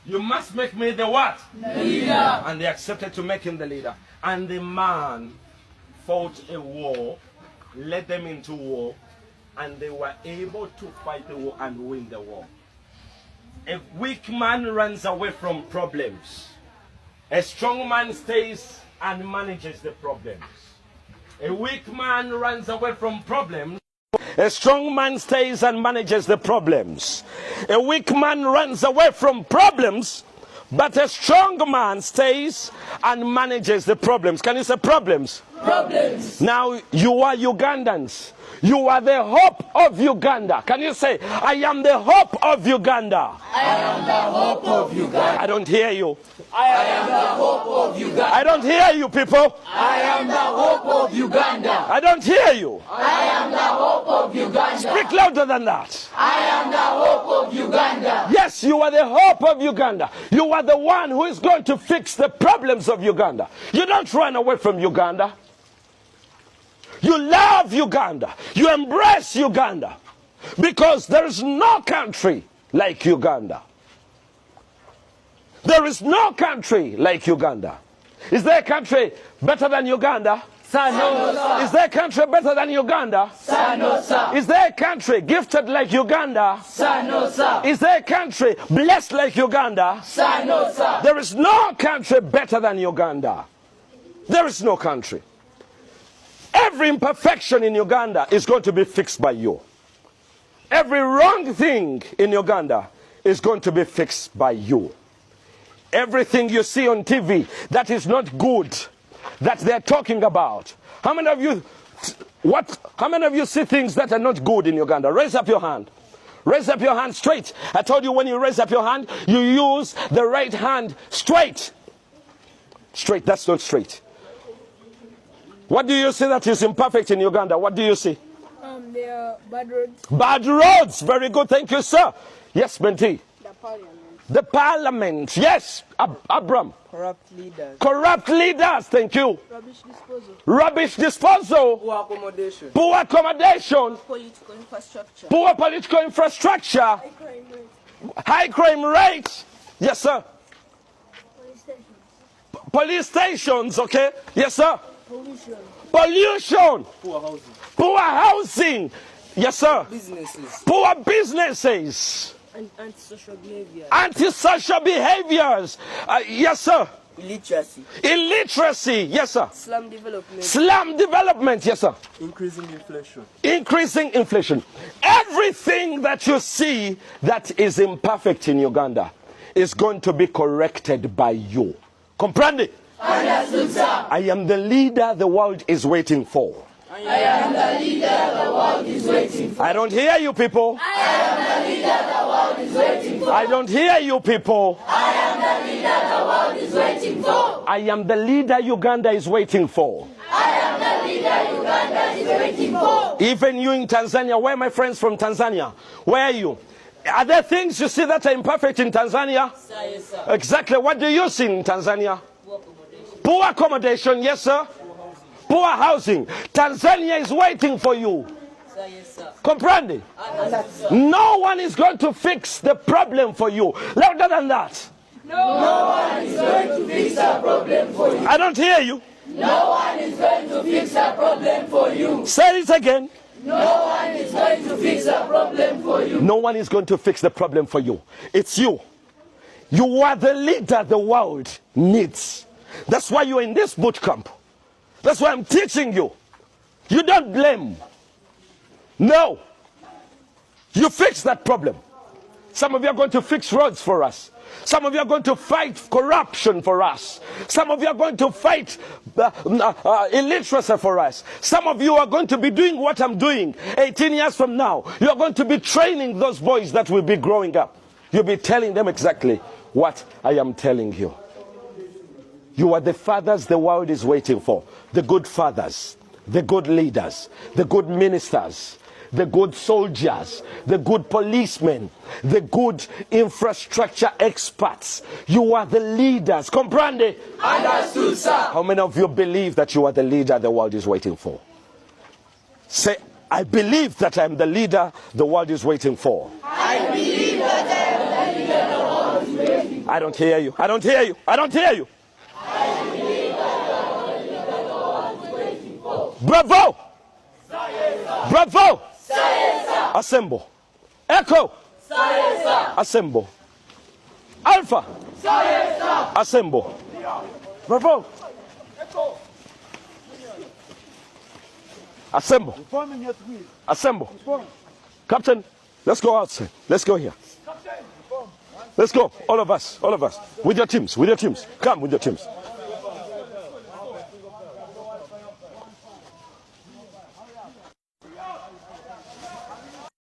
You must make me the what? Leader. And they accepted to make him the leader. And the man fought a war, led them into war, and they were able to fight the war and win the war. A weak man runs away from problems. A strong man stays and manages the problems. A weak man runs away from problems. A strong man stays and manages the problems. A weak man runs away from problems, but a strong man stays and manages the problems. Can you say problems? Problems. Now, you are Ugandans. You are the hope of Uganda. Can you say, I am the hope of Uganda? I am the hope of Uganda. I don't hear you. I am the hope of Uganda. I don't hear you, people. I am the hope of Uganda. I don't hear you. I am the hope of Uganda. Speak louder than that. I am the hope of Uganda. Yes, you are the hope of Uganda. You are the one who is going to fix the problems of Uganda. You don't run away from Uganda. You love Uganda. You embrace Uganda. Because there is no country like Uganda. There is no country like Uganda. Is there a country better than Uganda? Sir, no, sir. Is there a country better than Uganda? Sir, no, sir. Is there a country gifted like Uganda? Sir, no, sir. Is there a country blessed like Uganda? Sir, no, sir. There is no country better than Uganda. There is no country. Every imperfection in Uganda is going to be fixed by you. Every wrong thing in Uganda is going to be fixed by you. Everything you see on TV that is not good, that they're talking about. How many of you see things that are not good in Uganda? Raise up your hand. Raise up your hand straight. I told you when you raise up your hand, you use the right hand straight. Straight, that's not straight. What do you see that is imperfect in Uganda? What do you see? There are bad roads. Bad roads. Very good. Thank you, sir. Yes, Benti. The parliament. The parliament. Yes, Abram. Corrupt leaders. Corrupt leaders. Thank you. Rubbish disposal. Rubbish disposal. Poor accommodation. Poor accommodation. Political infrastructure. Poor political infrastructure. High crime rate. High crime rate. Yes, sir. Police stations. Police stations. Okay. Yes, sir. Pollution. Pollution. Poor housing. Poor housing. Yes, sir. Businesses. Poor businesses. And antisocial behavior. Antisocial behaviors. Yes, sir. Illiteracy. Illiteracy. Yes, sir. Slum development. Slum development. Yes, sir. Increasing inflation. Increasing inflation. Everything that you see that is imperfect in Uganda is going to be corrected by you. Comprende? Understood, sir. I am the leader the world is waiting for. I am the leader the world is waiting for. I don't hear you, people. I am the leader the world is waiting for. I don't hear you, people. I am the leader the world is waiting for. I am the leader Uganda is waiting for. I am the leader Uganda is waiting for. Even you in Tanzania, where are my friends from Tanzania? Where are you? Are there things you see that are imperfect in Tanzania? Sir, yes, sir. Exactly. What do you see in Tanzania? Poor accommodation, yes, sir. Poor housing. Tanzania is waiting for you. Sir, yes, sir. Comprende? No one is going to fix the problem for you. Louder than that. No one is going to fix the problem for you. I don't hear you. No one is going to fix the problem for you. Say it again. No one is going to fix the problem for you. No one is going to fix the problem for you. It's you. You are the leader the world needs. That's why you're in this boot camp. That's why I'm teaching you. You don't blame. No. You fix that problem. Some of you are going to fix roads for us. Some of you are going to fight corruption for us. Some of you are going to fight illiteracy for us. Some of you are going to be doing what I'm doing 18 years from now. You are going to be training those boys that will be growing up. You'll be telling them exactly what I am telling you. You are the fathers the world is waiting for. The good fathers, the good leaders, the good ministers, the good soldiers, the good policemen, the good infrastructure experts. You are the leaders. Comprende? Understood, sir. How many of you believe that you are the leader the world is waiting for? Say, I believe that I am the leader the world is waiting for. I believe that I am the leader the world is waiting for. I don't hear you. I don't hear you. I don't hear you. Bravo! Bravo! Assemble. Echo. Assemble. Alpha. Assemble. Bravo. Assemble. Assemble. Captain, let's go outside. Let's go here. Let's go. All of us. All of us. With your teams. With your teams. Come with your teams.